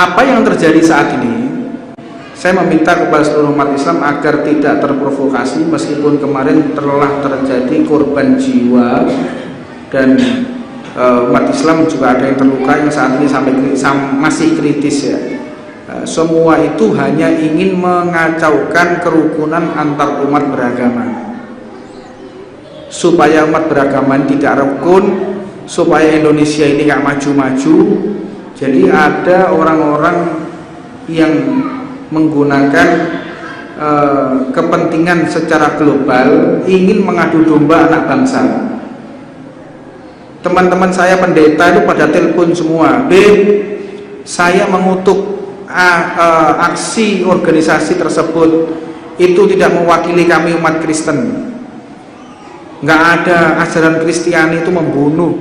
apa yang terjadi saat ini, saya meminta kepada seluruh umat Islam agar tidak terprovokasi, meskipun kemarin telah terjadi korban jiwa dan umat Islam juga ada yang terluka yang saat ini masih kritis ya. Semua itu hanya ingin mengacaukan kerukunan antar umat beragama, supaya umat beragama tidak rukun, supaya Indonesia ini gak maju-maju. Jadi ada orang-orang yang menggunakan kepentingan secara global, ingin mengadu domba anak bangsa. Teman-teman saya pendeta itu pada telepon semua, saya mengutuk aksi organisasi tersebut, itu tidak mewakili kami umat Kristen. Nggak ada ajaran Kristiani itu membunuh,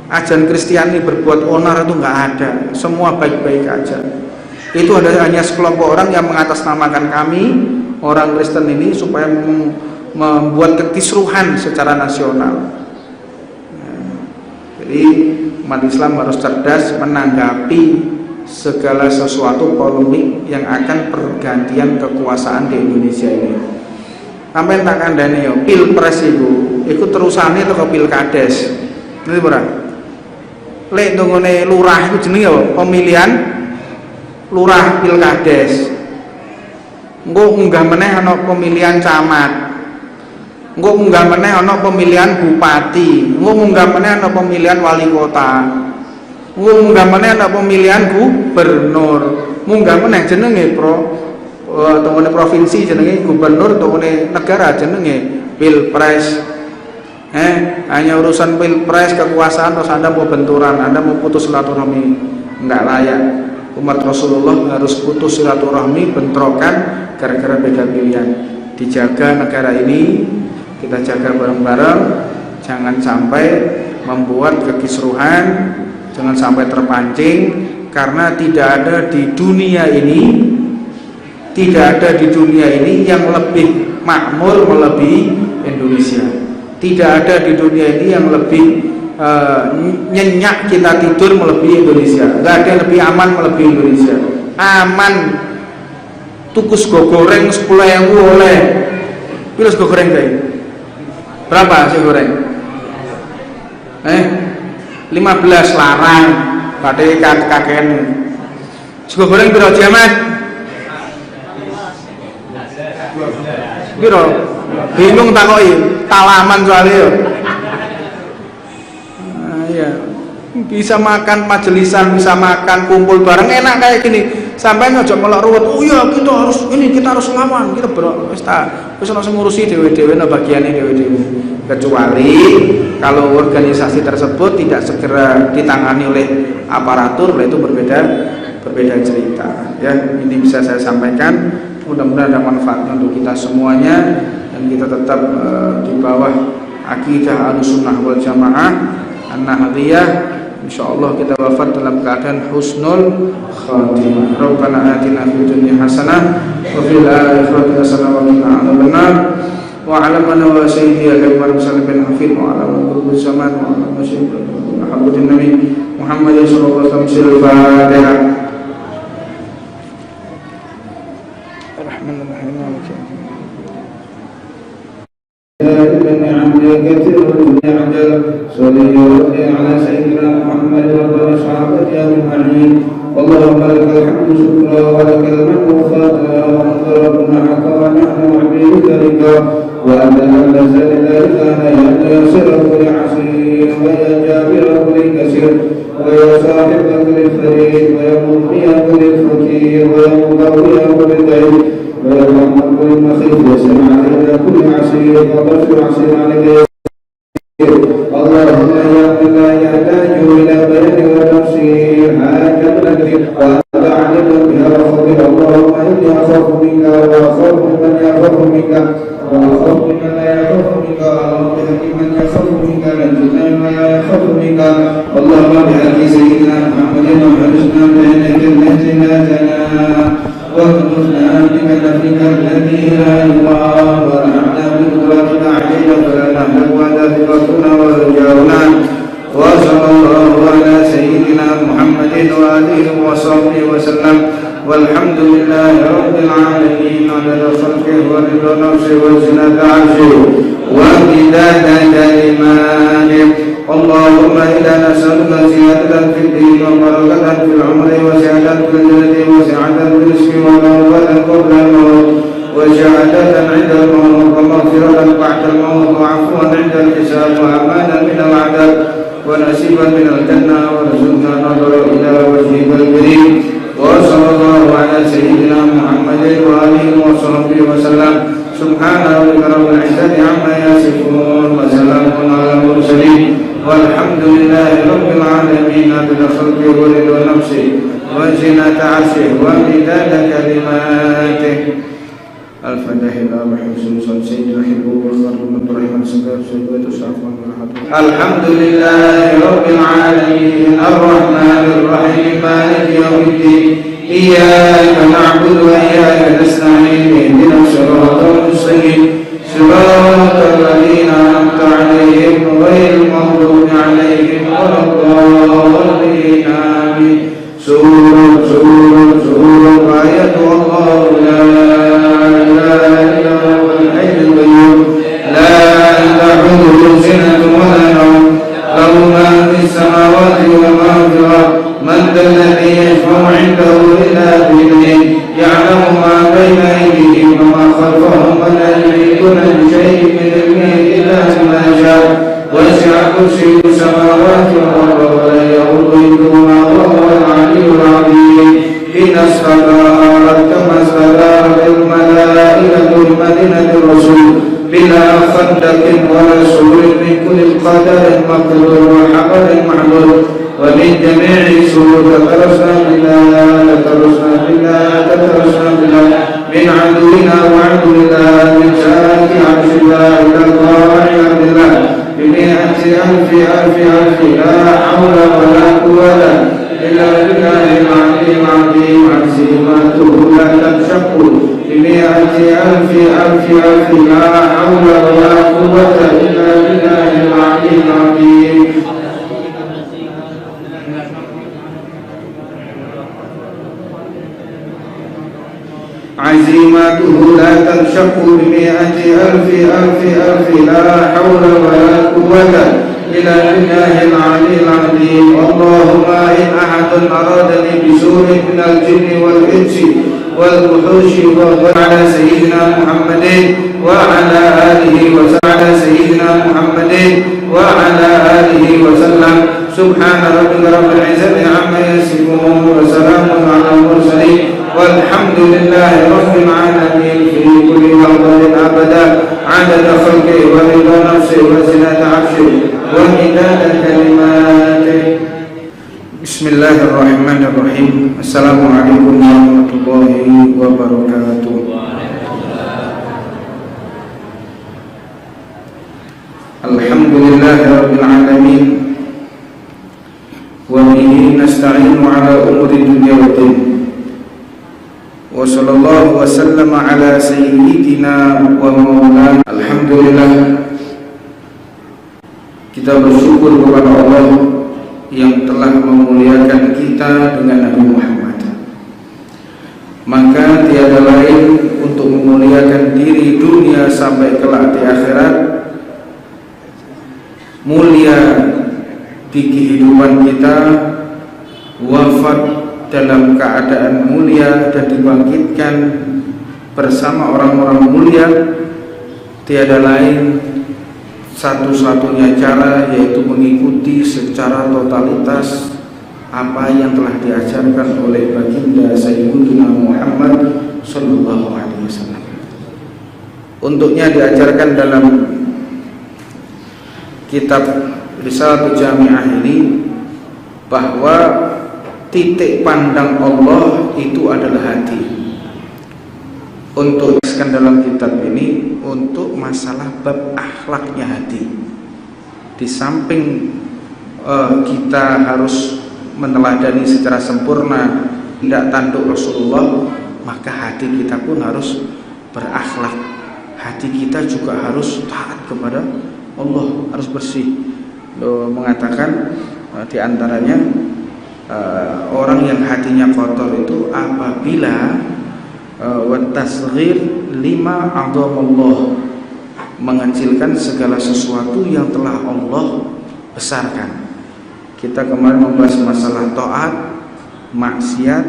ajaran Kristiani berbuat onar itu nggak ada, semua baik-baik aja. Itu hanya sekelompok orang yang mengatasnamakan kami orang Kristen ini supaya membuat kekisruhan secara nasional. Jadi umat Islam harus cerdas menanggapi segala sesuatu polemik yang akan pergantian kekuasaan di Indonesia ini. Sampai tak kandhane yo pilpres iku terusane teko pilkades. Ngerti ora? Lek ndongone lurah iku jenenge pemilihan lurah pilkades. Engko unggah meneh ana pemilihan camat. Engko munggah meneh ana pemilihan bupati, engko munggah meneh ana pemilihan wali kota, engko munggah meneh ana pemilihan gubernur, munggah meneh jenenge tongone provinsi jenenge gubernur, tongone negara jenenge pilpres. Hanya urusan pilpres kekuasaan terus Anda mau benturan, Anda mau putus silaturahmi, enggak layak. Umat Rasulullah harus putus silaturahmi, bentrokan gara-gara beda pilihan. Dijaga negara ini, kita jaga bareng-bareng, jangan sampai membuat kekisruhan, jangan sampai terpancing, karena tidak ada di dunia ini yang lebih makmur melebihi Indonesia. Tidak ada di dunia ini yang lebih nyenyak kita tidur melebihi Indonesia. Nggak ada yang lebih aman melebihi Indonesia. Aman, tuku sego goreng 10.000 oleh pilih sego goreng kayak berapa sih goreng? 15 larang, badai kakek. Sego goreng piro jamat? Piro? Bingung takoki, talaman soalnya yo. Iya. Bisa makan majelisan, bisa makan kumpul bareng enak kayak gini. Sampai ojo melok ruwet. Oh iya, kita harus nglawan, kita wis ana sing ngurusi dhewe-dhewe nang bagiane dhewe-dhewe. Kecuali kalau organisasi tersebut tidak segera ditangani oleh aparatur, itu berbeda cerita ya. Ini bisa saya sampaikan, mudah-mudahan ada manfaatnya untuk kita semuanya dan kita tetap di bawah akidah Ahlussunnah wal Jamaah An-Nahdhiyah. Insyaallah kita wafat dalam keadaan husnul khatimah. Rabbana atina fid dunya hasanah wa fil akhirati hasanah wa qina adzabannar. Wa 'ala man wa sayyidi al-karim bin hafid wa 'ala qulubi zaman wa 'ala masyayikh hadratin nabi Muhammad sallallahu alaihi wasallam. Al-Fatihah. صلي على سيدنا محمد وعلى صحابته أجمعين. اللهم لك الحمد شكرا ولك المنه فضلا وأنت ربنا حقا ونحن عبيدك رضا وأنت الذي لا إله إلا يسر كل عسير ويا جابر كل كسير ويا صاحب كل فريد ويا مغني كل فقير ويا مضوي كل دين ويا محمد كل مخيف يسر علينا كل عسير وتغفر عسير عليك. اللهم يا من لا يحتاج الى بيان وتفسير هذا الذي وانت علم بها وخبر. اللهم اني اخاف منك واخاف من يخاف منك واخاف من لا يخاف منك. اللهم بحق من يخاف منك نجنا ما لا يخاف منك. اللهم بحق سيدنا محمد وحرسنا بعينك التي لا تنام واكنفنا بك نفيك الذي لا يرام ونعمنا بقدرتك علينا فلا نهلك ولا ثقتنا ورجاؤنا. وصلى الله على سيدنا محمد وآله وصحبه وسلم. وسلم والحمد لله رب العالمين عدد خلقه ورضا نفسه وزنة عرشه ومداد كلماته اللهم إنا نسألك زيادة في الدين وبركة في العمر وسعة في الجنة وسعة في الرزق ونوبة قبل الموت وشهادة عند الموت ومغفرة بعد الموت وعفوا عند الحساب وأمانا من العذاب ونصيبا من الجنة ورزقنا نظر إلى وجهك الكريم وصلى الله على سيدنا محمد وآله وصحبه وسلم سبحان ربك رب العزة عما يصفون وسلام على المرسلين والحمد لله رب العالمين عدد خلقه ورضا نفسه وزنة عرشه ومداد كلماته الفاتحة الرحمن سيدنا حبه والخرم الرحمن سبب سيدنا الشعفان الحمد لله رب العالمين الرحمن الرحيم مالك يوم الدين إياك نعبد وإياك نستعين اهدنا الصراط المستقيم صراط الذين أنعمت عليهم غير المغضوب عليهم ولا الضالين آمين سورة آية الله لا إله إلا هو الحي القيوم لا تأخذه سنة ولا نوم له ما في السماوات وما في الأرض من ذا الذي يشفع عنده إلا بإذنه يعلم ما بين أيديهم وما خلفهم ولا يحيطون بشيء من علمه إلا بما شاء وسع كرسيه السماوات والأرض ولا يؤوده وهو العلي العظيم إن استطاعت كما استطاعت الملائكة المدينة الرسول بلا خندق ولا سور من كل قدر مقدور وحقر محمود ومن جميع سور تترسنا بالله من عدونا وعدو الله من شاك عرش الله إلى الله عبد الله بمئة ألف لا حول ولا قوة إلا بالله العلي العظيم عزيمته لا تنشق بمئة ألف لا حول ولا قوة إلا بالله العلي العظيم عزيمته لا تنشق بمئة ألف لا حول ولا قوة إلى بالله العلي العظيم اللهم إن أحد أرادني بسوء من الجن والإنس والوحوش وعلى سيدنا محمد وعلى آله وسلم سبحان ربك رب العزة عما يصفون وسلام على المرسلين والحمد لله رب العالمين في كل لحظة أبدا عدد خلقه ورضا نفسه وزنة عرشه ومداد كلماته بسم الله الرحمن الرحيم السلام عليكم ورحمة الله وبركاته الحمد لله رب العالمين وبه نستعين على أمور الدنيا والدين وصلى الله وسلم على سيدنا ومولانا alhamdulillah kita bersyukur kepada Allah yang telah memuliakan kita dengan Nabi Muhammad. Maka tiada lain untuk memuliakan diri dunia sampai kelak di akhirat, mulia di kehidupan kita, wafat dalam keadaan mulia dan dibangkitkan bersama orang-orang mulia. Tiada lain satu-satunya cara yaitu mengikuti secara totalitas apa yang telah diajarkan oleh baginda Sayyidina Muhammad sallallahu alaihi wasallam. Untuknya diajarkan dalam kitab Risalatul Jami'ah ini bahwa titik pandang Allah itu adalah hati. Untuk dalam kitab ini untuk masalah bab akhlaknya hati. Di samping kita harus meneladani secara sempurna tidak tanduk Rasulullah, maka hati kita pun harus berakhlak. Hati kita juga harus taat kepada Allah, harus bersih. Mengatakan di antaranya orang yang hatinya kotor itu apabila wa tasghir lima a'dhamallah, mengecilkan segala sesuatu yang telah Allah besarkan. Kita kemarin membahas masalah taat, maksiat,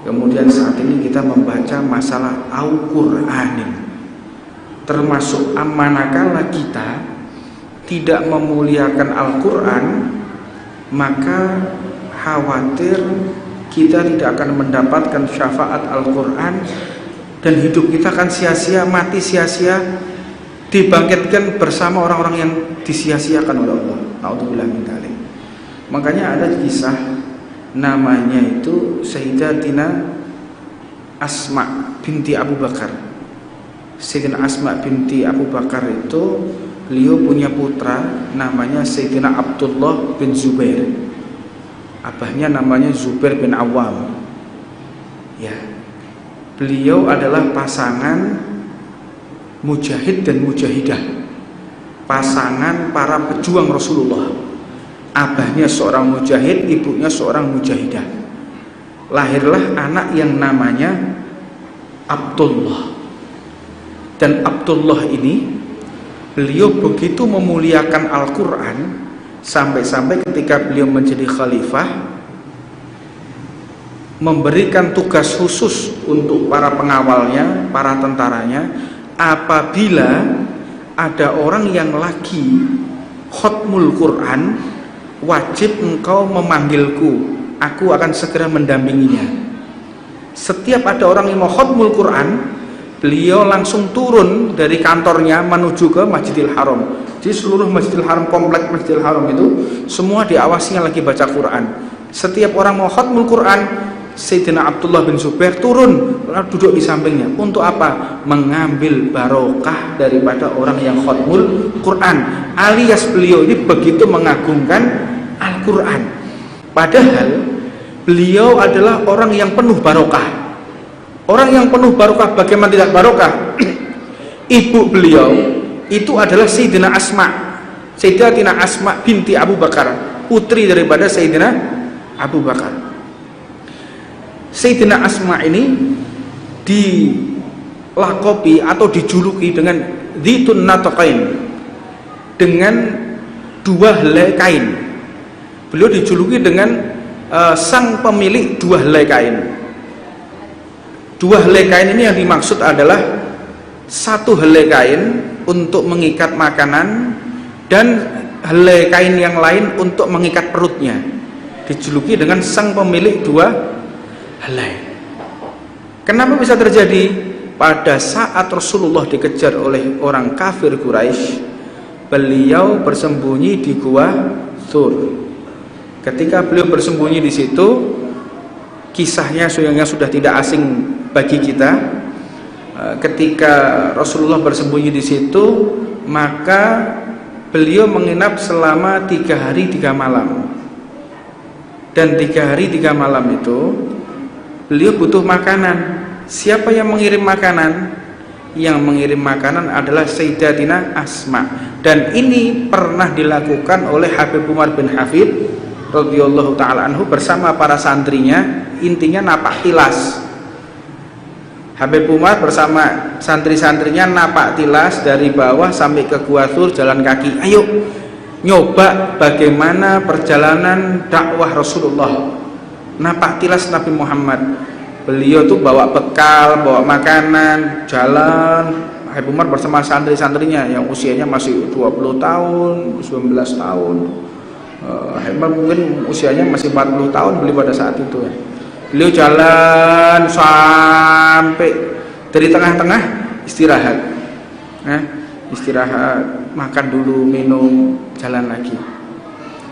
kemudian saat ini kita membaca masalah Al-Qur'anin. Termasuk manakala kita tidak memuliakan Al-Qur'an, maka khawatir kita tidak akan mendapatkan syafaat Al-Qur'an dan hidup kita akan sia-sia, mati sia-sia, dibangkitkan bersama orang-orang yang disia-siakan oleh Allah. Na'udzubillah min dzalik. Makanya ada kisah namanya itu Sayyidatina Asma binti Abu Bakar. Sayyidina Asma binti Abu Bakar itu beliau punya putra namanya Sayyidina Abdullah bin Zubair. Abahnya namanya Zubair bin Awam. Ya. Beliau adalah pasangan mujahid dan mujahidah, pasangan para pejuang Rasulullah. Abahnya seorang mujahid, ibunya seorang mujahidah. Lahirlah anak yang namanya Abdullah. Dan Abdullah ini beliau begitu memuliakan Al-Quran sampai-sampai ketika beliau menjadi khalifah memberikan tugas khusus untuk para pengawalnya, para tentaranya, apabila ada orang yang lagi khatmul Quran, wajib engkau memanggilku, aku akan segera mendampinginya. Setiap ada orang yang mau khatmul Quran, beliau langsung turun dari kantornya menuju ke Masjidil Haram. Jadi seluruh Masjidil Haram, komplek Masjidil Haram itu semua diawasinya lagi baca Quran. Setiap orang mau khatmul Quran, Sayyidina Abdullah bin Zubair turun lalu duduk di sampingnya. Untuk apa? Mengambil barokah daripada orang yang khatmul Quran. Alias beliau ini begitu mengagungkan Al-Quran. Padahal beliau adalah orang yang penuh barokah. Orang yang penuh barokah, bagaimana tidak barokah? Ibu beliau itu adalah Sayyidina Asma, Sayyidatina Asma binti Abu Bakar, putri daripada Sayyidina Abu Bakar. Sayyidina Asma ini dilakopi atau dijuluki dengan Dzitun Nataqain, dengan dua helai kain. Beliau dijuluki dengan sang pemilik dua helai kain. Dua helai kain ini yang dimaksud adalah satu helai kain untuk mengikat makanan dan helai kain yang lain untuk mengikat perutnya. Dijuluki dengan sang pemilik dua helai. Kenapa bisa terjadi? Pada saat Rasulullah dikejar oleh orang kafir Quraisy, beliau bersembunyi di gua Thur. Ketika beliau bersembunyi di situ, kisahnya sudah tidak asing bagi kita. Ketika Rasulullah bersembunyi di situ, maka beliau menginap selama 3 hari 3 malam. Dan 3 hari 3 malam itu beliau butuh makanan. Siapa yang mengirim makanan? Yang mengirim makanan adalah Sayyidatina Asma. Dan ini pernah dilakukan oleh Habib Umar bin Hafid radhiyallahu ta'ala anhu bersama para santrinya. Intinya napak tilas. Habib Umar bersama santri-santrinya napak tilas dari bawah sampai ke Gua Thur jalan kaki. Ayo nyoba bagaimana perjalanan dakwah Rasulullah, napak tilas Nabi Muhammad. Beliau tuh bawa bekal, bawa makanan, jalan. Habib Umar bersama santri-santrinya yang usianya masih 20 tahun, 19 tahun. Habib Umar mungkin usianya masih 40 tahun beliau pada saat itu ya. Beliau jalan sampai dari tengah-tengah istirahat, istirahat, makan dulu, minum, jalan lagi.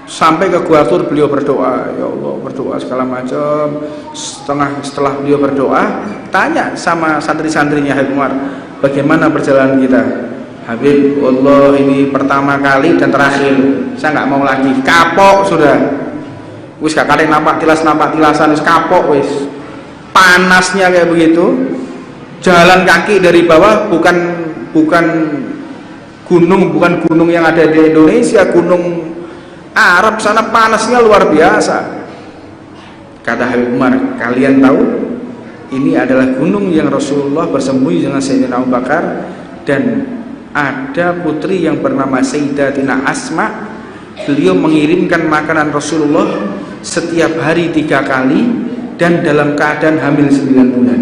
Sampai ke Gua Thur beliau berdoa, ya Allah, berdoa segala macam. Setelah beliau berdoa, tanya sama santri-santrinya Habib Umar, bagaimana perjalanan kita? Habib, Allah ini pertama kali dan terakhir, saya nggak mau lagi, kapok sudah. Wis gak kali napak tilasan wis kapok wis. Panasnya kayak begitu. Jalan kaki dari bawah bukan gunung yang ada di Indonesia, gunung Arab sana panasnya luar biasa. Kata Habib Umar, kalian tahu ini adalah gunung yang Rasulullah bersembunyi dengan Sayyidina Abu Bakar, dan ada putri yang bernama Sayyidatina Asma. Beliau mengirimkan makanan Rasulullah setiap hari 3 kali dan dalam keadaan hamil 9 bulan.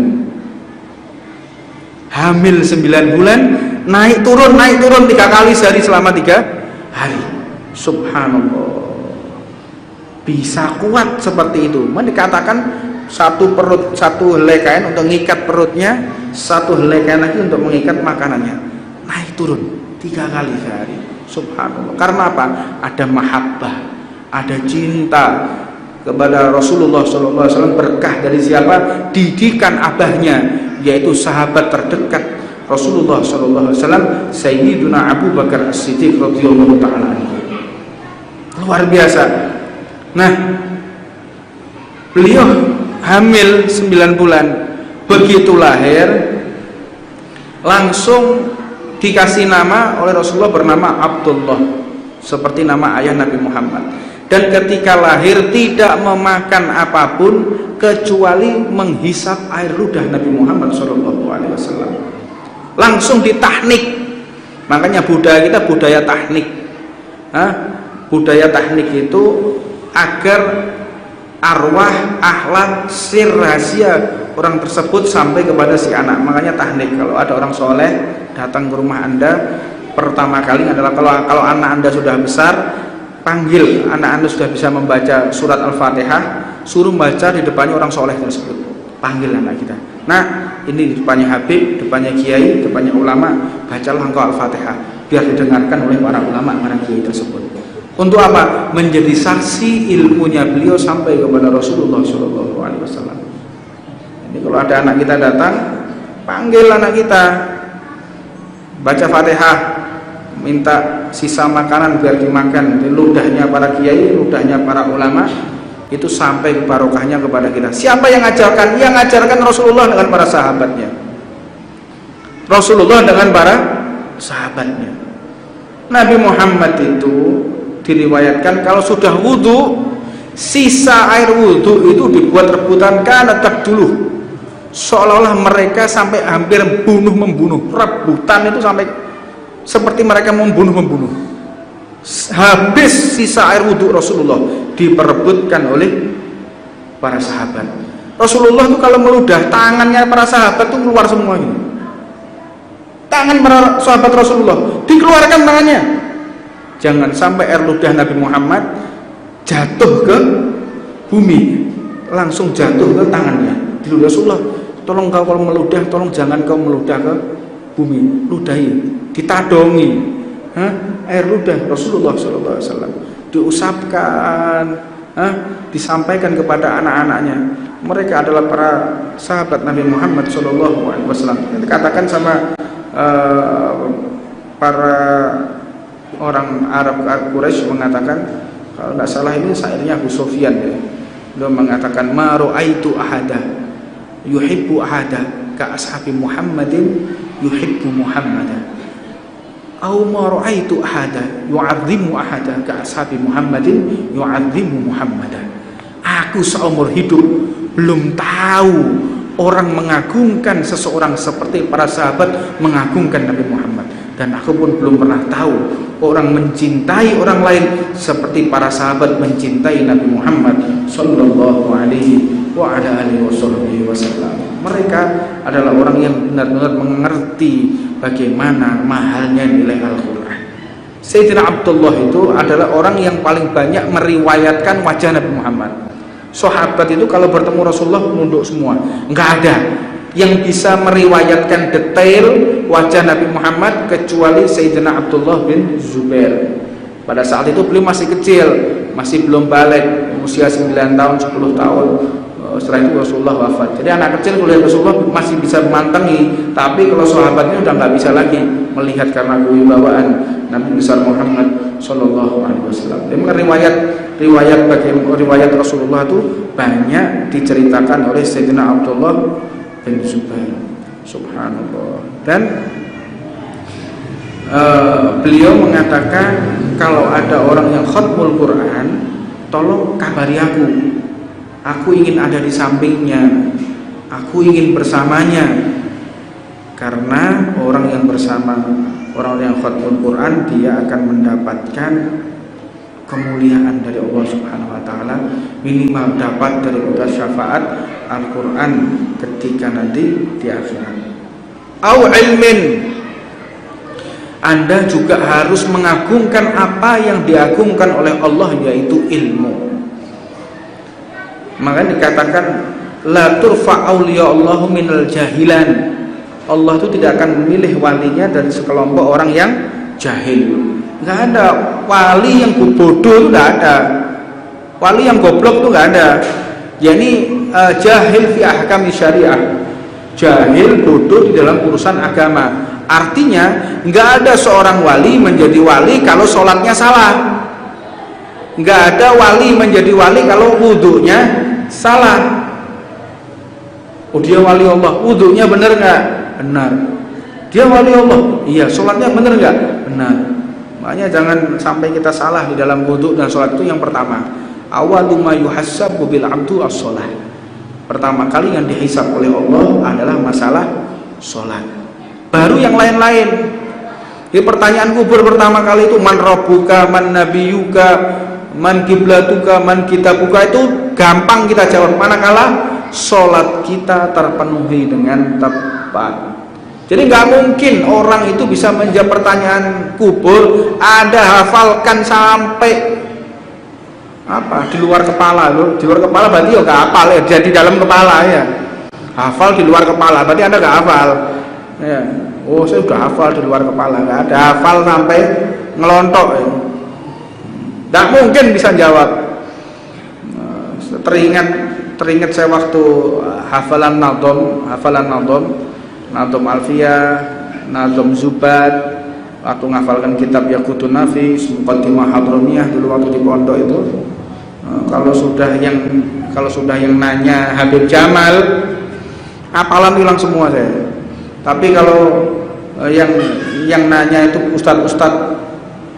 Hamil 9 bulan, naik turun 3 kali sehari selama 3 hari. Subhanallah, bisa kuat seperti itu. Dikatakan satu perut, satu helai kain untuk mengikat perutnya, satu helai kain lagi untuk mengikat makanannya. Naik turun 3 kali sehari. Subhanallah. Karena apa? Ada mahabbah, ada cinta kepada Rasulullah SAW. Berkah dari siapa? Didikan abahnya, yaitu sahabat terdekat Rasulullah SAW, Sayyiduna Abu Bakar As-Siddiq radhiyallahu ta'ala anhu. Luar biasa. Nah, beliau hamil 9 bulan, begitu lahir langsung dikasih nama oleh Rasulullah bernama Abdullah, seperti nama ayah Nabi Muhammad. Dan ketika lahir tidak memakan apapun kecuali menghisap air ludah Nabi Muhammad SAW. Langsung ditahnik. Makanya budaya kita budaya tahnik. Budaya tahnik itu agar arwah, akhlak, sir, rahasia orang tersebut sampai kepada si anak. Makanya tahnik. Kalau ada orang soleh datang ke rumah Anda, pertama kali adalah kalau anak Anda sudah besar, panggil anak Anda sudah bisa membaca surat Al-Fatihah, suruh baca di depannya orang soleh tersebut. Panggil anak kita. Nah, ini di depannya Habib, depannya Kiai, depannya ulama, bacalah engkau Al-Fatihah biar didengarkan oleh para ulama, para kiai tersebut. Untuk apa? Menjadi saksi ilmunya beliau sampai kepada Rasulullah SAW. Ini kalau ada anak kita datang, panggil anak kita, baca Fatihah, minta sisa makanan biar dimakan di ludahnya para kiai, ludahnya para ulama, itu sampai barokahnya kepada kita. Siapa yang ngajarkan? Yang ngajarkan Rasulullah dengan para sahabatnya. Rasulullah dengan para sahabatnya. Nabi Muhammad itu diriwayatkan kalau sudah wudhu, sisa air wudhu itu dibuat rebutan karena tak dulu, seolah-olah mereka sampai hampir membunuh. Rebutan itu sampai seperti mereka membunuh. Habis sisa air wudhu Rasulullah diperebutkan oleh para sahabat. Rasulullah itu kalau meludah, tangannya para sahabat itu keluar semua ini. Tangan para sahabat Rasulullah dikeluarkan tangannya. Jangan sampai air ludah Nabi Muhammad jatuh ke bumi, langsung jatuh ke tangannya. Di Rasulullah, tolong kau kalau meludah, tolong jangan kau meludah ke bumi, ludahi, ditadongi. Air ludah Rasulullah SAW diusapkan, disampaikan kepada anak-anaknya. Mereka adalah para sahabat Nabi Muhammad SAW. Dikatakan sama para orang Arab Quraisy mengatakan, kalau tidak salah ini syairnya Abu Sufyan ya. Dia mengatakan, ma ra'aitu ahada yuhibbu ahada ka ashabi Muhammadin yuhibbu Muhammadan. Au ma ra'aitu ahada yu'azzimu ahada ka ashabi Muhammadin yu'azzimu Muhammadan. Aku seumur hidup belum tahu orang mengagungkan seseorang seperti para sahabat mengagungkan Nabi Muhammad, dan aku pun belum pernah tahu orang mencintai orang lain seperti para sahabat mencintai Nabi Muhammad sallallahu alaihi wa ala alihi wasallam. Mereka adalah orang yang benar-benar mengerti bagaimana mahalnya nilai Al-Quran. Sayyidina Abdullah itu adalah orang yang paling banyak meriwayatkan wajah Nabi Muhammad. Sahabat itu kalau bertemu Rasulullah nunduk semua, nggak ada yang bisa meriwayatkan detail wajah Nabi Muhammad kecuali Sayyidina Abdullah bin Zubair. Pada saat itu beliau masih kecil, masih belum balik, usia 9 tahun, 10 tahun. Setelah itu Rasulullah wafat. Jadi anak kecil melihat Rasulullah masih bisa memantengi, tapi kalau sahabatnya udah nggak bisa lagi melihat karena kewibawaan Nabi besar Muhammad Sallallahu Alaihi Wasallam. Jadi riwayat Rasulullah itu banyak diceritakan oleh Sayyidina Abdullah bin Zubair. Subhanallah. Dan beliau mengatakan kalau ada orang yang khatmul Quran, tolong kabari aku. Aku ingin ada di sampingnya, aku ingin bersamanya. Karena orang yang bersama orang yang khatmul Quran, dia akan mendapatkan kemuliaan dari Allah Subhanahu wa taala, minimal dapat daripada syafaat Al-Quran ketika nanti di akhirat. Au ilmin, Anda juga harus mengagungkan apa yang diagungkan oleh Allah, yaitu ilmu. Maka dikatakan la turfa auliya Allahu minal jahilan. Allah itu tidak akan memilih walinya dari sekelompok orang yang jahil. Nggak ada wali yang bodoh, itu nggak ada. Wali yang goblok itu nggak ada. Yani jahil fi ahkam syariah, jahil bodoh di dalam urusan agama. Artinya nggak ada seorang wali menjadi wali kalau sholatnya salah. Nggak ada wali menjadi wali kalau wudhunya salah. Oh, dia wali Allah, wudhunya benar nggak? Benar. Dia wali Allah, iya. Sholatnya benar nggak? Benar. Makanya jangan sampai kita salah di dalam wudhu dan sholat. Itu yang pertama. Awalu ma yuhassabu bil abdu as-sholah. Pertama kali yang dihisab oleh Allah adalah masalah sholat. Baru yang lain-lain. Di pertanyaan kubur pertama kali itu man rabbuka, man nabiyuka, man kiblatuka, man kitabuka, itu gampang kita jawab manakala sholat kita terpenuhi dengan tepat. Jadi nggak mungkin orang itu bisa menjawab pertanyaan kubur Anda hafalkan sampai apa di luar kepala loh. Di luar kepala berarti ya nggak hafal ya, jadi dalam kepala ya. Hafal di luar kepala berarti Anda nggak hafal ya. Oh, saya sudah hafal di luar kepala, nggak ada hafal sampai ngelontok ya. Nggak mungkin bisa jawab. Teringat saya waktu hafalan Nadom Alfiyah, Nadom Zubat, waktu ngafalkan kitab Yaqutun Nafis, Muqaddimah Hadroniyah dulu waktu di pondok itu. Kalau sudah yang nanya Habib Jamal, hafalan hilang semua saya. Tapi kalau yang nanya itu ustadz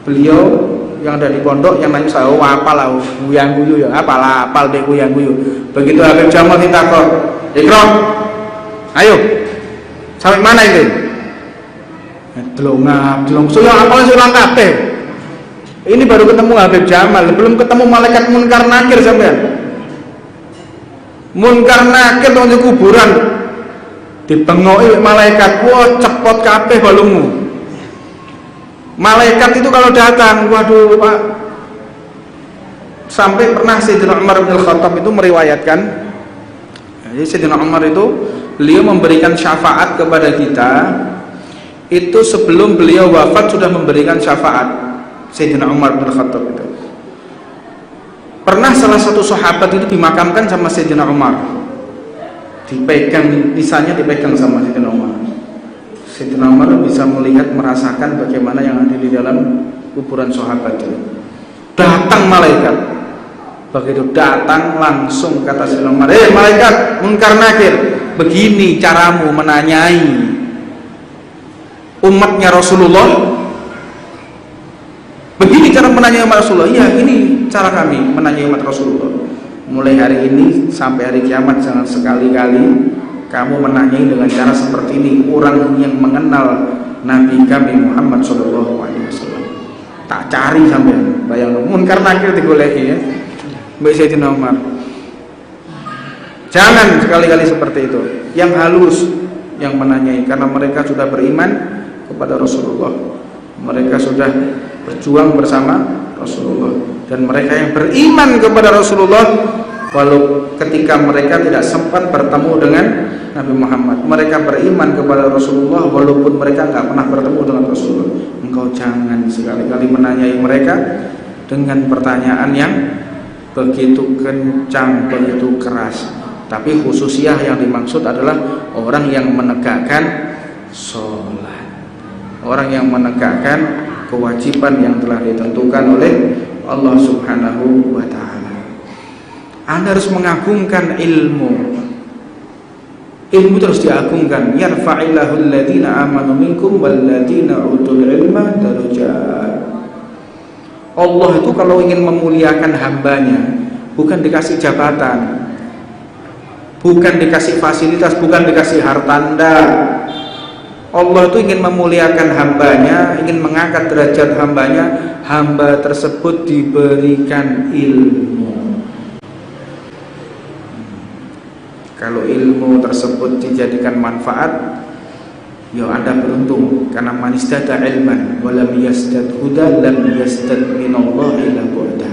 beliau yang dari pondok, yang nanya saya, apal lah, guyang guyu ya, apal deh guyang guyu. Begitu Habib Jamal ditakok, Ikram, ayo, sampai mana itu? Delong, so yang apal sulang kabeh. Ini baru ketemu Habib Jamal, belum ketemu malaikat Munkar Nakir sampean. Munkar Nakir di kuburan, dibengoki malaikat, wah cepot kabeh balungmu. Malaikat itu kalau datang, waduh Pak, sampai pernah Sayyidina Umar bin Khattab itu meriwayatkan, jadi Sayyidina Umar itu beliau memberikan syafaat kepada kita itu sebelum beliau wafat sudah memberikan syafaat. Sayyidina Umar bin Khattab itu pernah salah satu sahabat itu dimakamkan sama Sayyidina Umar, dipegang, misalnya dipegang sama Sayyidina Umar. Sayyidina Umar bisa melihat, merasakan bagaimana yang ada di dalam kuburan sahabat itu. Datang malaikat, begitu datang langsung kata Sayyidina Umar, malaikat Munkar Nakir, begini caramu menanyai umatnya Rasulullah. Begini cara menanyai umat Rasulullah. Iya, ini cara kami menanyai umat Rasulullah. Mulai hari ini sampai hari kiamat jangan sekali-kali kamu menanyai dengan cara seperti ini orang yang mengenal Nabi kami Muhammad SAW. Tak cari sampai bayang Munkar Nakir digoleki ya. Mbak Sayyidina Umar. Jangan sekali-kali seperti itu. Yang halus yang menanyai, karena mereka sudah beriman kepada Rasulullah. Mereka sudah berjuang bersama Rasulullah, dan mereka yang beriman kepada Rasulullah walau ketika mereka tidak sempat bertemu dengan Nabi Muhammad, mereka beriman kepada Rasulullah walaupun mereka nggak pernah bertemu dengan Rasulullah. Engkau jangan sekali-kali menanyai mereka dengan pertanyaan yang begitu kencang, begitu keras. Tapi khususiyah yang dimaksud adalah orang yang menegakkan sholat, orang yang menegakkan kewajiban yang telah ditentukan oleh Allah Subhanahu wa ta'ala. Anda harus mengagungkan ilmu. Ilmu terus diagungkan. Yarfa'illahu alladhina amanu minkum walladhina utul ilma darajat. Allah itu kalau ingin memuliakan hambanya bukan dikasih jabatan, bukan dikasih fasilitas, bukan dikasih hartanda. Allah itu ingin memuliakan hambanya, ingin mengangkat derajat hambanya. Hamba tersebut diberikan ilmu. Kalau ilmu tersebut dijadikan manfaat, ya Anda beruntung, karena man istada ilman wa lam yasdad huda lam yasdad minallahi illa bu'da.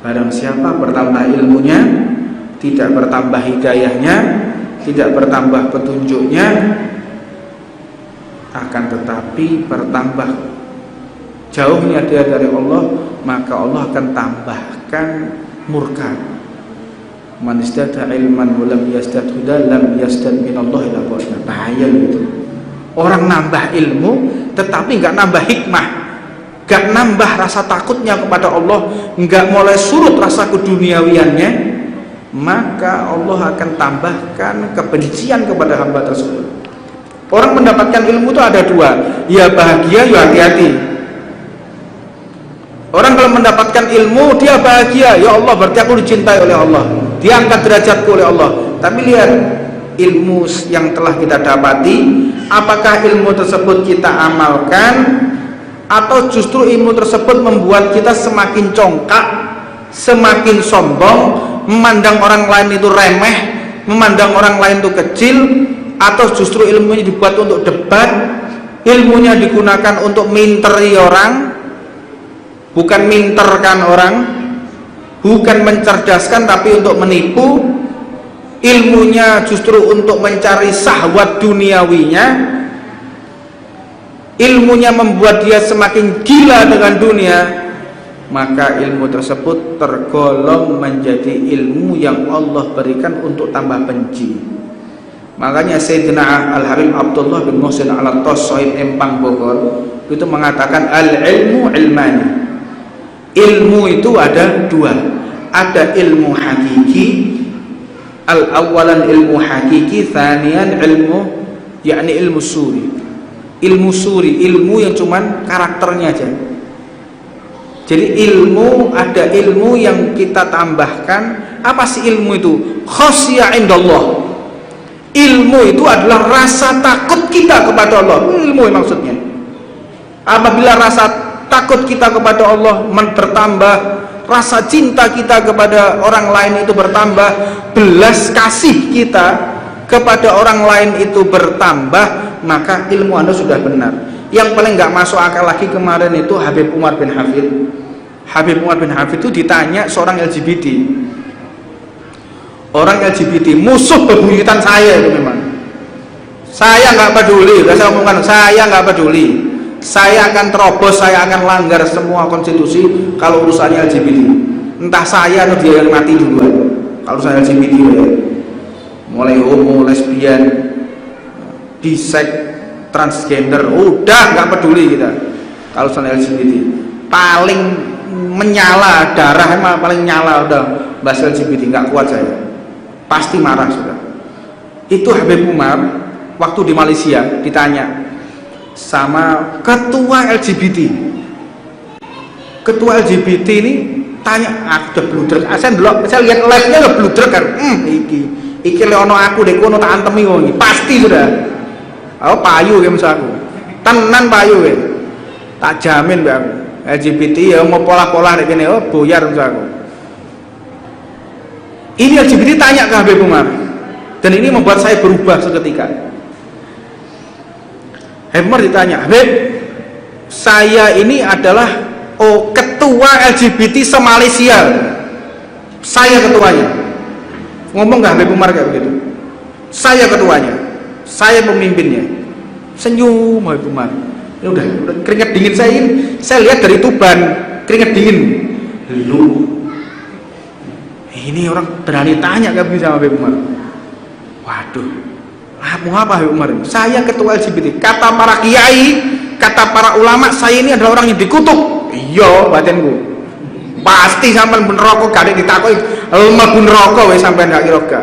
Barang siapa bertambah ilmunya, tidak bertambah hidayahnya, tidak bertambah petunjuknya, akan tetapi bertambah jauhnya dia dari Allah, maka Allah akan tambahkan murka. Man istada ilman wa lam yasdad huda lam yasdad minallahi illa bu'da. Bahaya itu. Orang nambah ilmu tetapi enggak nambah hikmah, enggak nambah rasa takutnya kepada Allah, enggak mulai surut rasa keduniawiannya, maka Allah akan tambahkan kebencian kepada hamba tersebut. Orang mendapatkan ilmu itu ada dua, ya bahagia, ya hati-hati. Orang kalau mendapatkan ilmu dia bahagia, ya Allah berarti aku dicintai oleh Allah, diangkat derajatku oleh Allah. Tapi lihat ilmu yang telah kita dapati, apakah ilmu tersebut kita amalkan, atau justru ilmu tersebut membuat kita semakin congkak, semakin sombong, memandang orang lain itu remeh, memandang orang lain itu kecil, atau justru ilmunya dibuat untuk debat, ilmunya digunakan untuk minteri orang, bukan minterkan orang, bukan mencerdaskan tapi untuk menipu. Ilmunya justru untuk mencari syahwat duniawinya, ilmunya membuat dia semakin gila dengan dunia, maka ilmu tersebut tergolong menjadi ilmu yang Allah berikan untuk tambah benci. Makanya Sayyidina Al-Habib Abdullah bin Muhsin Al-Attas Sahib Empang Bogor itu mengatakan al-ilmu ilmani. Ilmu itu ada dua, ada ilmu hakiki, al-awalan ilmu hakiki, thanian ilmu yakni ilmu suri. Ilmu suri, ilmu yang cuman karakternya aja. Jadi ilmu, ada ilmu yang kita tambahkan. Apa sih ilmu itu? Khasyah indallah. Ilmu itu adalah rasa takut kita kepada Allah. Ilmu maksudnya. Apabila rasa takut kita kepada Allah bertambah, rasa cinta kita kepada orang lain itu bertambah, belas kasih kita kepada orang lain itu bertambah, maka ilmu Anda sudah benar. Yang paling nggak masuk akal lagi kemarin itu Habib Umar bin Hafid. Habib Umar bin Hafid itu ditanya seorang LGBT. Orang LGBT musuh bebuyutan saya itu memang. Saya nggak peduli, udah saya omongkan, saya nggak peduli. Saya akan terobos, saya akan langgar semua konstitusi kalau urusannya LGBT. Entah saya atau dia yang mati duluan. Kalau saya LGBT ya. Mulai homo, lesbian, bisek, transgender, udah nggak peduli kita. Kalau saya LGBT paling menyala darah, emang paling nyala udah bahas LGBT, nggak kuat saya. Pasti marah sudah. Itu Habib Umar waktu di Malaysia ditanya sama ketua LGBT. Ketua LGBT ini tanya, udah bludrek. Saya lihat live-nya udah bludrek kan. Iki leono aku dek kono tak antemi wong iki. Pasti sudah. Aku payu ya masa aku. Tenan payu ya. Tak jamin mbak aku. LGBT ya mau pola-pola nek kene boyar masa aku. Ini LGBT tanya ke Habib Umar, dan ini membuat saya berubah seketika. Habib Umar ditanya, Habib, saya ini adalah ketua LGBT se-Malaysia, saya ketuanya. Ngomong nggak Habib Umar kayak begitu? Saya ketuanya, saya pemimpinnya. Senyum Habib Umar. Ini udah keringat dingin saya lihat dari Tuban, keringat dingin. Lu ini orang berani tanya gak bisa sama Habib Umar. Waduh, mau apa Habib Umar? Saya ketua LGBT. Kata para kiai, kata para ulama, saya ini adalah orang yang dikutuk. Iya, batinku. Pasti sampai pun rokok gak ada ditakoi. Lemah pun rokok, sampai gak kira.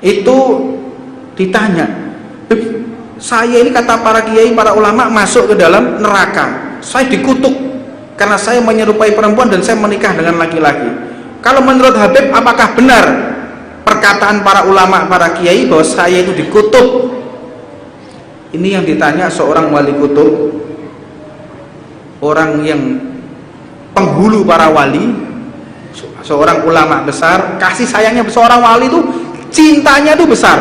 Itu ditanya. Saya ini kata para kiai, para ulama masuk ke dalam neraka. Saya dikutuk karena saya menyerupai perempuan dan saya menikah dengan laki-laki. Kalau menurut Habib apakah benar perkataan para ulama, para kiai bahwa saya itu dikutuk. Ini yang ditanya seorang wali kutub, orang yang penghulu para wali, seorang ulama besar, kasih sayangnya seorang wali itu, cintanya itu besar,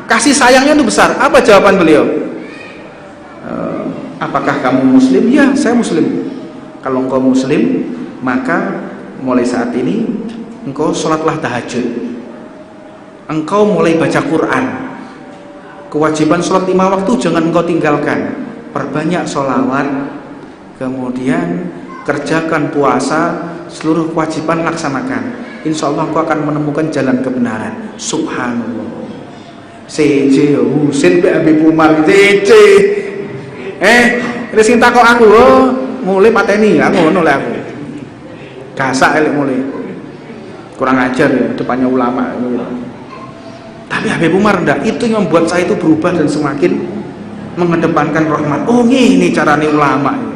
kasih sayangnya itu besar. Apa jawaban beliau? Apakah kamu muslim? Ya, saya muslim. Kalau engkau muslim, maka mulai saat ini engkau sholatlah tahajud, engkau mulai baca Quran, kewajiban sholat 5 waktu jangan engkau tinggalkan, perbanyak sholawat, kemudian kerjakan puasa, seluruh kewajiban laksanakan, insya Allah engkau akan menemukan jalan kebenaran. Subhanallah. CJ Husin Habib Umar CJ ini sing takok aku mulai pateni aku ngono lho aku gasak elek mulai kurang ajar ya depannya ulama gitu. Tapi Habib Umar enggak, itu yang membuat saya itu berubah dan semakin mengedepankan rahmat. Oh ini caranya ulama ini.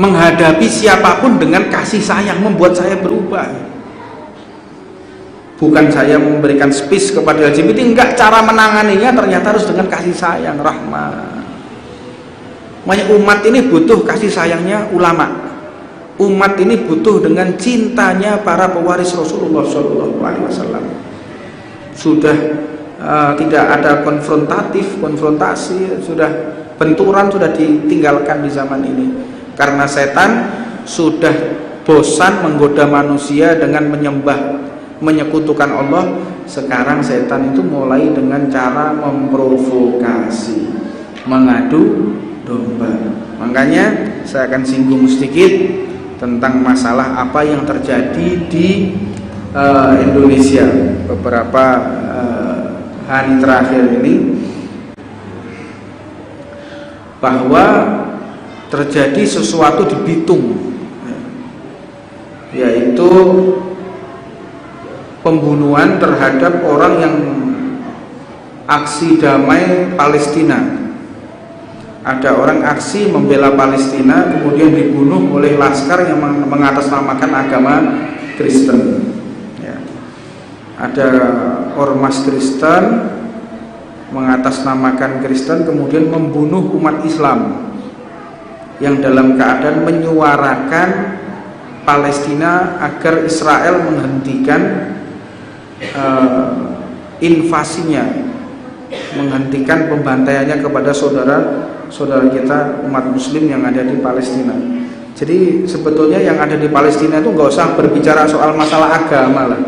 Menghadapi siapapun dengan kasih sayang membuat saya berubah. Bukan saya memberikan speech kepada LGBT, enggak, cara menanganinya ternyata harus dengan kasih sayang, rahmat. Makanya umat ini butuh kasih sayangnya ulama. Umat ini butuh dengan cintanya para pewaris Rasulullah SAW. Sudah tidak ada konfrontasi, sudah benturan sudah ditinggalkan di zaman ini. Karena setan sudah bosan menggoda manusia dengan menyekutukan Allah. Sekarang setan itu mulai dengan cara memprovokasi, mengadu domba. Makanya saya akan singgung sedikit tentang masalah apa yang terjadi di Indonesia beberapa hari terakhir ini, bahwa terjadi sesuatu di Bitung, yaitu pembunuhan terhadap orang yang aksi damai Palestina. Ada orang aksi membela Palestina kemudian dibunuh oleh laskar yang mengatasnamakan agama Kristen ya. Ada ormas Kristen mengatasnamakan Kristen kemudian membunuh umat Islam yang dalam keadaan menyuarakan Palestina agar Israel menghentikan invasinya, menghentikan pembantaiannya kepada saudara kita umat muslim yang ada di Palestina. Jadi sebetulnya yang ada di Palestina itu nggak usah berbicara soal masalah agama lah,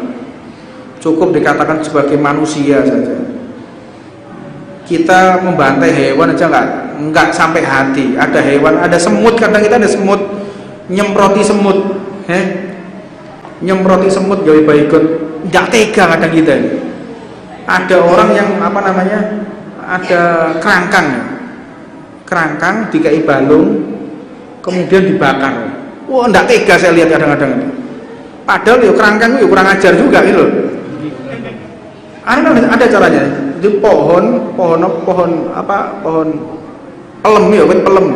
cukup dikatakan sebagai manusia saja. Kita membantai hewan aja nggak sampai hati. Ada hewan, ada semut, kadang kita ada semut, nyemproti semut, nyemproti semut gawe baygon, nggak tega kadang kita. Ada orang yang ada kerangkang dikai balung kemudian dibakar. Wah, nggak tega saya lihat kadang-kadang. Padahal ya kerangkang itu kurang ajar juga gitu. Ada caranya. Di pohon pelem ya, pelem.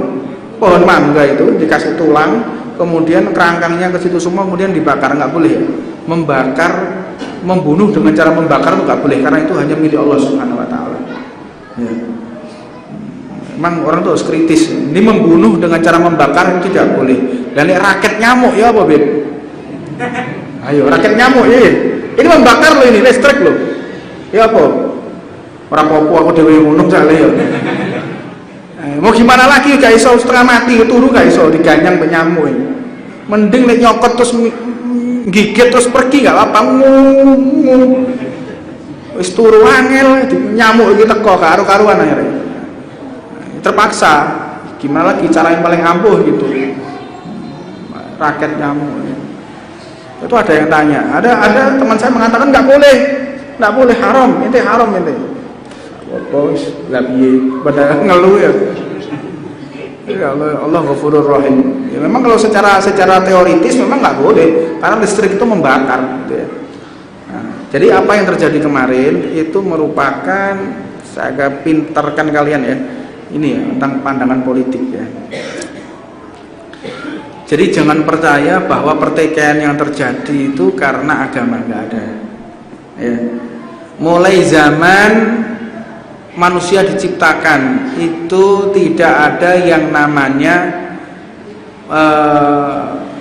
Pohon mangga itu dikasih tulang, kemudian kerangkangnya ke situ semua, kemudian dibakar. Nggak boleh ya. Membunuh dengan cara membakar itu nggak boleh, karena itu hanya milik Allah Subhanahu Wa Taala. Ya. Memang orang tuh harus kritis. Ini membunuh dengan cara membakar itu tidak boleh. Dan raket nyamuk ya apa Beb? Ayo raket nyamuk ya. Ini membakar loh, ini listrik loh. Ya apa? Orang popo aku dewe ngono jale ya. Mau gimana lagi, gak iso setengah mati turu gak iso diganyang penyamuk ini. Mending nek nyokot terus gigit terus pergi gak apa-apa. Wis turu angel nyamuk iki teko karo-karuan akhirnya. Terpaksa, gimana lagi cara yang paling ampuh gitu. Raket nyamuk. Itu ada yang tanya. Ada teman saya mengatakan nggak boleh, haram, ente haram ente. Bos, labi pada ngeluh ya. Ya Allah Ghafurur Rahim. Ya, memang kalau secara teoritis memang nggak boleh, karena listrik itu membakar. Gitu ya. Nah, jadi apa yang terjadi kemarin itu merupakan, saya agak pinterkan kalian ya. Ini ya, tentang pandangan politik ya. Jadi jangan percaya bahwa pertikaian yang terjadi itu karena agama, nggak ada. Ya. Mulai zaman manusia diciptakan itu tidak ada yang namanya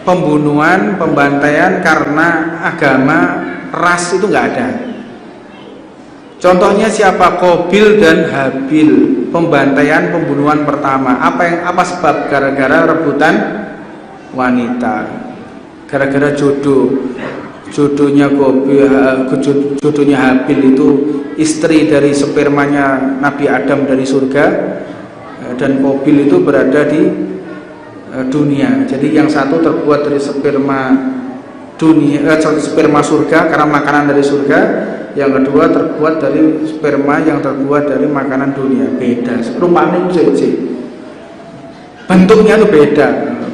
pembunuhan, pembantaian karena agama, ras, itu nggak ada. Contohnya siapa? Qabil dan Habil, pembantaian, pembunuhan pertama. Apa sebab? Gara-gara rebutan wanita, gara-gara jodohnya Qabil, jodohnya Habil itu istri dari spermanya Nabi Adam dari surga, dan Qabil itu berada di dunia. Jadi yang satu terbuat dari sperma dunia, sperma surga karena makanan dari surga, yang kedua terbuat dari sperma yang terbuat dari makanan dunia. Beda, rumpanya itu bentuknya itu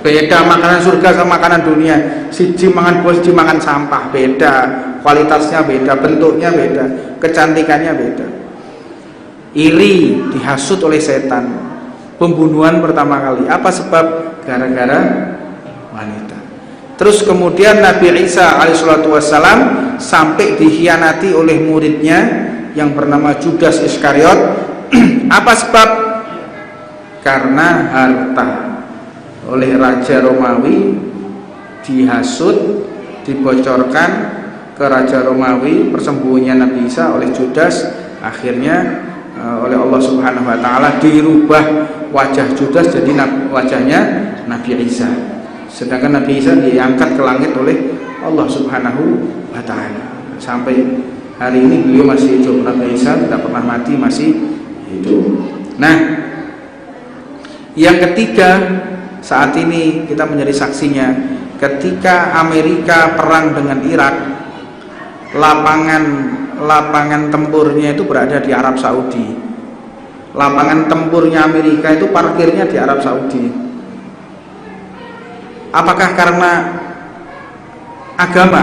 beda makanan surga sama makanan dunia. Siji mangan buah, siji mangan sampah, beda kualitasnya, beda bentuknya, beda kecantikannya, beda. Iri, dihasut oleh setan, pembunuhan pertama kali. Apa sebab? Gara-gara wanita. Terus kemudian Nabi Isa alaihissalatu wassalam sampai dikhianati oleh muridnya yang bernama Judas Iskariot. Apa sebab? Karena harta. Oleh Raja Romawi dihasut, dibocorkan ke Raja Romawi persembunyian Nabi Isa oleh Judas. Akhirnya oleh Allah Subhanahu wa taala dirubah wajah Judas jadi wajahnya Nabi Isa. Sedangkan Nabi Isa diangkat ke langit oleh Allah Subhanahu wa taala. Sampai hari ini beliau masih hidup. Nabi Isa tidak pernah mati, masih hidup. Nah, yang ketiga, saat ini kita menjadi saksinya, ketika Amerika perang dengan Irak, lapangan tempurnya itu berada di Arab Saudi. Lapangan tempurnya Amerika itu parkirnya di Arab Saudi. Apakah karena agama?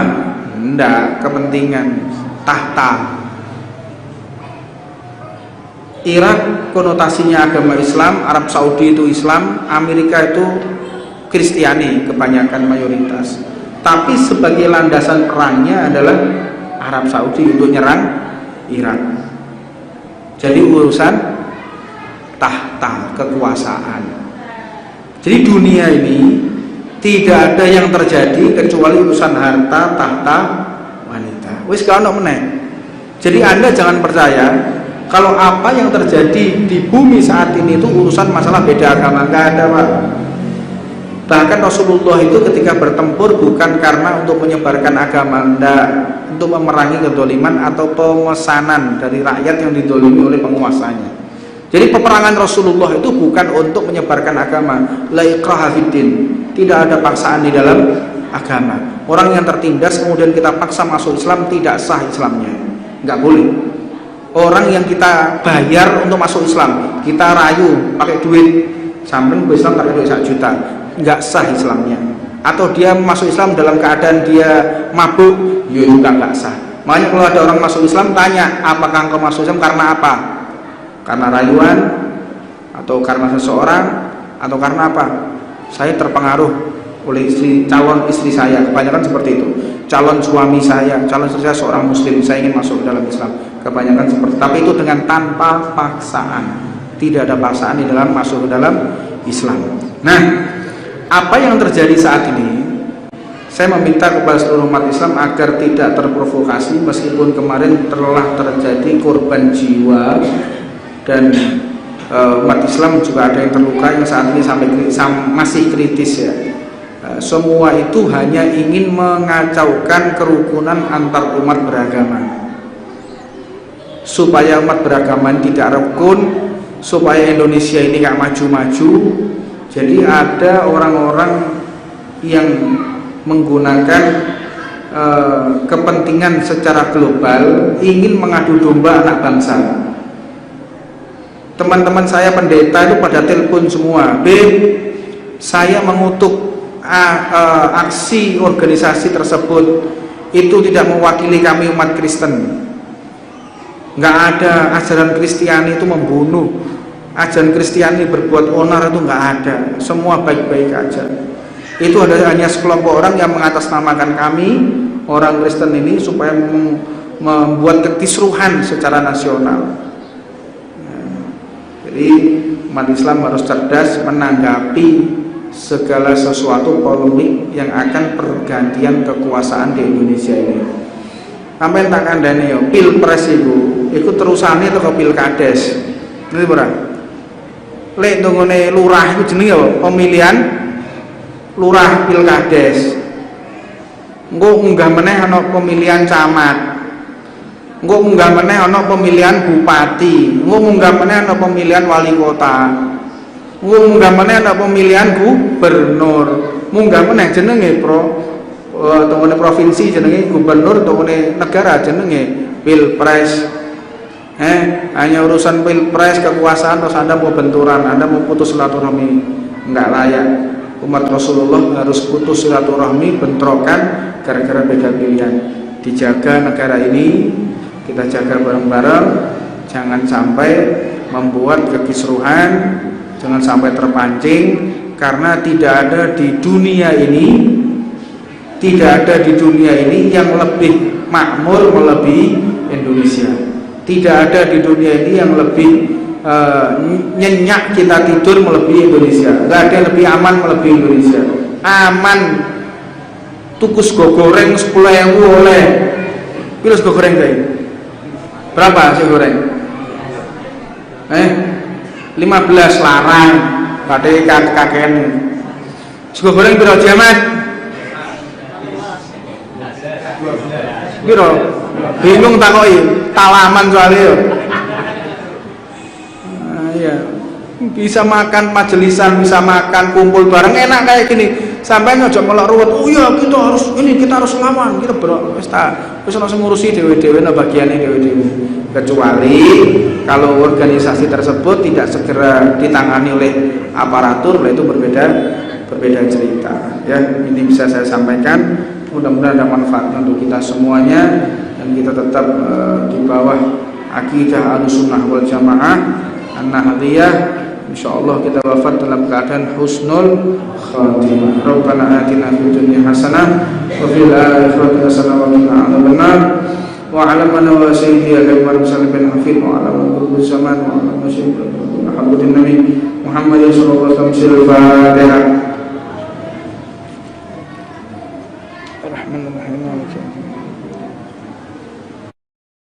Tidak, kepentingan tahta. Irak konotasinya agama Islam, Arab Saudi itu Islam, Amerika itu Kristiani kebanyakan mayoritas. Tapi sebagai landasan perangnya adalah Arab Saudi untuk nyerang Irak. Jadi urusan tahta, kekuasaan. Jadi dunia ini tidak ada yang terjadi kecuali urusan harta, tahta, wanita. Wis gak ono meneh. Jadi Anda jangan percaya kalau apa yang terjadi di bumi saat ini itu urusan masalah beda agama. Nggak ada, Pak. Bahkan Rasulullah itu ketika bertempur bukan karena untuk menyebarkan agama, enggak, untuk memerangi kezaliman atau pemesanan dari rakyat yang dizalimi oleh penguasanya. Jadi peperangan Rasulullah itu bukan untuk menyebarkan agama. La ikraha fiddin. Tidak ada paksaan di dalam agama. Orang yang tertindas kemudian kita paksa masuk Islam tidak sah Islamnya. Nggak boleh. Orang yang kita bayar untuk masuk Islam, kita rayu pakai duit, sampean ke Islam pakai duit 1 juta, nggak sah Islamnya. Atau dia masuk Islam dalam keadaan dia mabuk, ya juga nggak sah. Makanya kalau ada orang masuk Islam tanya, apakah engkau masuk Islam karena apa? Karena rayuan, atau karena seseorang, atau karena apa? Saya terpengaruh oleh calon istri saya, kebanyakan seperti itu. Calon suami saya, calon istri saya seorang muslim, saya ingin masuk ke dalam Islam, kebanyakan seperti itu. Tapi itu dengan tanpa paksaan, tidak ada paksaan di dalam masuk ke dalam Islam. Nah, apa yang terjadi saat ini, saya meminta kepada seluruh umat Islam agar tidak terprovokasi, meskipun kemarin telah terjadi korban jiwa dan umat Islam juga ada yang terluka yang saat ini masih kritis ya. Semua itu hanya ingin mengacaukan kerukunan antar umat beragama, supaya umat beragama tidak rukun, supaya Indonesia ini gak maju-maju. Jadi ada orang-orang yang menggunakan kepentingan secara global ingin mengadu domba anak bangsa. Teman-teman saya pendeta itu pada telepon semua, saya mengutuk aksi organisasi tersebut, itu tidak mewakili kami umat Kristen. Nggak ada ajaran Kristiani itu membunuh, ajaran Kristiani berbuat onar itu nggak ada, semua baik-baik aja. Itu hanya sekelompok orang yang mengatasnamakan kami orang Kristen ini supaya membuat kekisruhan secara nasional. Jadi umat Islam harus cerdas menanggapi segala sesuatu polemik yang akan pergantian kekuasaan di Indonesia ini. Sampai tak kandhani yo pilpres iku terusane teko pilkades. Ngerti ora? Lek ndongone lurah iku jenenge apa? Pemilihan lurah pilkades. Engko munggah meneh ana pemilihan camat. Engko munggah meneh ana pemilihan bupati. Engko munggah meneh ana pemilihan wali kota. Engko munggah meneh ana pemilihan gubernur. Munggah meneh jenenge tongone provinsi jenenge gubernur, tongone negara jenenge pilpres. Hanya urusan pilpres kekuasaan terus Anda mau benturan, Anda mau putus silaturahmi, enggak layak. Umat Rasulullah harus putus silaturahmi, bentrokan gara-gara beda pilihan. Dijaga negara ini, kita jaga bareng-bareng, jangan sampai membuat kekisruhan, jangan sampai terpancing, karena tidak ada di dunia ini yang lebih makmur melebihi Indonesia. Tidak ada di dunia ini yang lebih nyenyak kita tidur melebihi Indonesia. Tidak ada yang lebih aman melebihi Indonesia. Aman. Tuku sego goreng 10.000 oleh. Piro sego goreng kae? Berapa sego goreng? 15 larang. Padhe kakean. Sego goreng piro jaman? Piro? Bingung takoki, talaman soalnya yo. Iya. Bisa makan majelisan, bisa makan kumpul bareng enak kayak gini. Sampai ojo melok ruwet. Oh iya, kita harus lawan. Kita wis ana sing ngurusi dhewe-dhewe nang bagiane dhewe-dhewe. Kecuali kalau organisasi tersebut tidak segera ditangani oleh aparatur, itu berbeda cerita. Ya, ini bisa saya sampaikan. Mudah-mudahan ada manfaatnya untuk kita semuanya dan kita tetap di bawah akidah Ahlussunnah wal Jamaah an-Nahdliyah. Insyaallah kita wafat dalam keadaan husnul khatimah. Rabbana atina fid dunya hasanah wa fil akhirati hasanah wa qina adzabannar. Wa 'ala man wa sayyidi al-amr sallallahu alaihi wa ala kulli zaman wa ala masyayikh Muhammadin nabi Muhammad sallallahu alaihi wasallam.